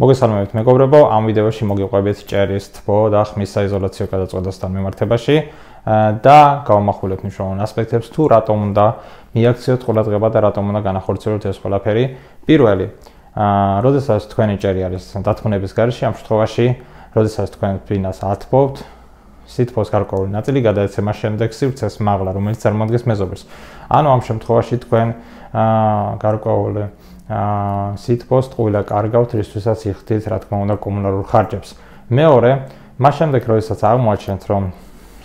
მოგესალმებით მეგობრებო, ამ ვიდეოში მოგიყვებით ჭერის თბო და ხმის საიზოლაციო გადაწყვეტასთან მიმართებაში და გავამახვილებთ მნიშვნელოვან ასპექტებს თუ რატომ უნდა მიაქციოთ ყურადღება და რატომ უნდა განახორციელოთ ეს ყველაფერი. პირველი, როდესაც თქვენი ჭერი არის დათმუნების გარეშე, ამ შემთხვევაში, როდესაც თქვენ ფინას ათბობთ, სითბოს გარკვეული ნაწილი გადაეცემა შემდეგ სივრცეს მაღლა, რომელიც წარმოადგენს მეზობელს. ანუ ამ შემთხვევაში თქვენ გარკვეული სითბოს ტყუილა კარგავთ, რისთვისაც იხდით, რა თქმა უნდა, კომუნალურ ხარჯებს. მეორე, მას შემდეგ, როდესაც აღმოაჩენთ, რომ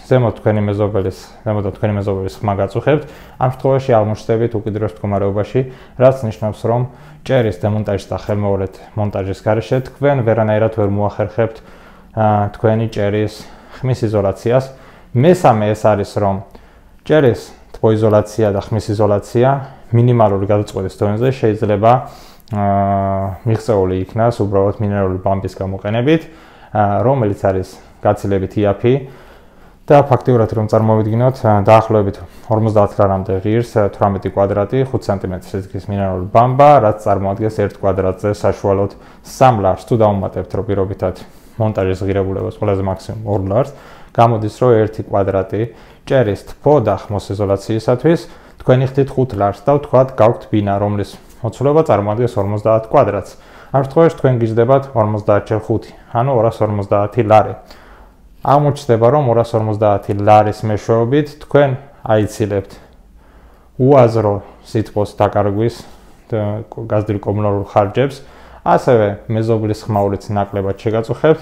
ზემოთ თქვენი მეზობელის ხმა გაწუხებთ, ამ შემთხვევაში აღმოჩნდებით უკიდურეს მდგომარეობაში, რაც ნიშნავს, რომ ჭერის დემონტაჟის და ხელმეორედ მონტაჟის გარეშე თქვენ ვერანაირად ვერ მოახერხებთ თქვენი ჭერის ხმის იზოლაციას. მესამე ეს არის, რომ ჭერის თბოიზოლაცია და ხმის იზოლაცია მინიმალური გადაწყვეტის დონეზე შეიძლება მიღწეული იქნას უბრალოდ მინერალური ბამბის გამოყენებით, რომელიც არის გაცილებით იაფი და ფაქტიურად რომ წარმოვიდგინოთ, დაახლოებით 50 ლარამდე ღირს 18 კვადრატი 5 სანტიმეტრის სიგრძის მინერალური ბამბა, რაც წარმოადგენს 1 კვადრატზე საშუალოდ 3 ლარს. თუ დავუმატებთ, რომ პირობითად მონტაჟის ღირებულებას ყველაზე მაქსიმუმ 2 ლარს, გამოდის, რომ 1 კვადრატი ჭერის თბო და ხმის იზოლაციისათვის თქვენ იხდით 5 ლარს და ვთქვათ, გაქვთ ბინა, რომლის მოცულობა წარმოადგენს 50 კვადრატს. ამ შემთხვევაში თქვენ გიждდებათ 50/5, ანუ 250 ლარი. აღმოჩნდება, რომ 250 ლარის მეშვეობით თქვენ აიცილებთ უაზრო სითბოს დაკარგვის გაზრდილ კომუნალურ ხარჯებს, ასევე მეზობლის ხმაურიც ნაკლებად შეგაწუხებთ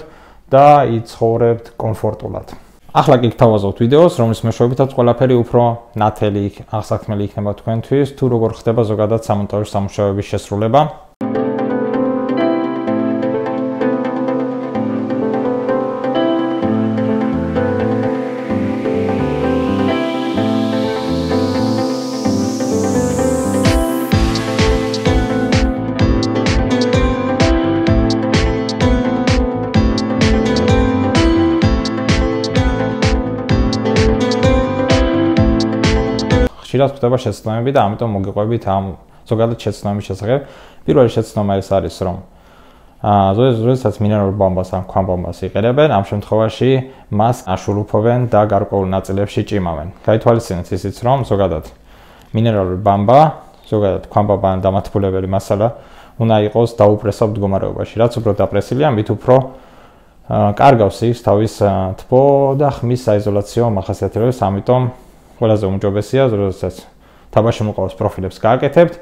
და იცხოვრებთ კომფორტულად. ახლა კი გთავაზობთ ვიდეოს, რომლის მეშვეობითაც ყველაფერი უფრო ნათელი აღსაქმელი იქნება თქვენთვის, თუ როგორ ხდება ზოგადად სამონტაჟო სამუშაოების შესრულება. ხშირად ხდება შეცდომები და ამიტომ მოგიყვებით ამ ზოგადად შეცდომების შესახებ. პირველი შეცდომა ეს არის, რომ როდესაც მინერალურ ბამბას ან ქვამბამბას იყენებენ, ამ შემთხვევაში მას აშურუფობენ და გარკვეულ ნაწილებში ჭიმავენ. გაითვალისწინეთ ისიც, რომ ზოგადად მინერალური ბამბა, ზოგადად ქვამბამბა ან დამათბულებელი მასალა უნდა იყოს დაუპრესავ მდგომარეობაში. რაც უფრო დაპრესილია, მით უფრო კარგავს ის თავის თბო და ხმის საიზოლაციო მახასიათებლებს, ამიტომ ყველაზე უმჯობესია, როდესაც თაბაში მოყავს პროფილებს გააკეთებთ,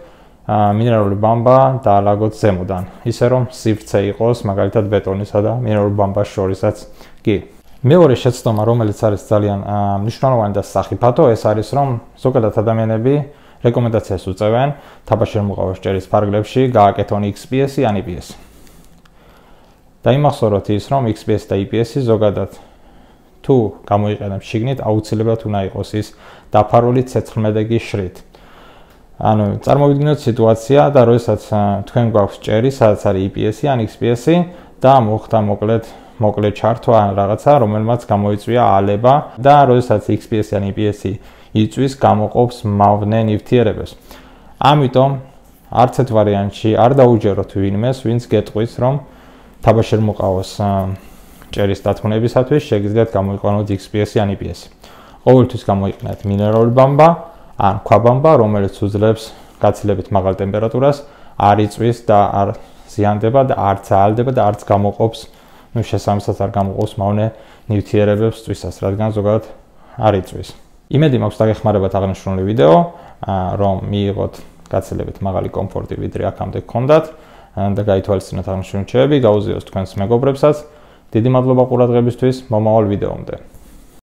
მინერალური ბამბა დაალაგოთ ზემოდან, ისე რომ სივრცე იყოს მაგალითად ბეტონისა და მინერალური ბამბას შორისაც კი. მეორე შეცდომა, რომელიც არის ძალიან მნიშვნელოვანი და სახიფათო, ეს არის, რომ ზოგადად ადამიანები რეკომენდაციას უწევენ თაბაში მოყავს ჭერის ფარგლებში გააკეთონ XPS ან EPS. დაიმახსოვროთ ის, რომ XPS და EPS ზოგადად თუ გამოიყენებ შიგნით, აუცილებლად უნდა იყოს ის დაფარული ცეცხლმედეგი შრით. ანუ წარმოვიდგინოთ სიტუაცია და როდესაც თქვენ გვაქვს ჭერი, სადაც არის EPS ან XPS და მოხდა მოკლე ჩართვა ან რაღაცა, რომელმაც გამოიწვია ალება და როდესაც XPS ან EPS იწვის, გამოყოფს მავნე ნივთიერებებს. ამიტომ არც ერთ ვარიანტში არ დაუჯეროთ ვინმეს, ვინც გეტყვის, რომ თაბაში მოყავს ჭერის დათმუნებისათვის შეგიძლიათ გამოიყენოთ XPS ან EPS. ყოველთვის გამოიყენეთ მინერალური ბამბა ან ქვაბამბა, რომელიც უძლებს გაცილებით მაღალ ტემპერატურას, არ იწვის და არ ზიანდება და არ ძალდება და არც გამოყოფს, შესაბამისად არ გამოყოფს მავნე ნივთიერებებს წვისას, რადგან ზოგადად არ იწვის. იმედი მაქვს დაგეხმარებათ აღნიშნული ვიდეო, რომ მიიღოთ გაცილებით მაღალი კომფორტი, ვიდრე აქამდე გქონდათ და გაითვალისწინოთ აღნიშნული რჩევები, გაუზიაროთ თქვენს მეგობრებსაც. დიდი მადლობა ყურადღებისთვის, მომავალ ვიდეომდე.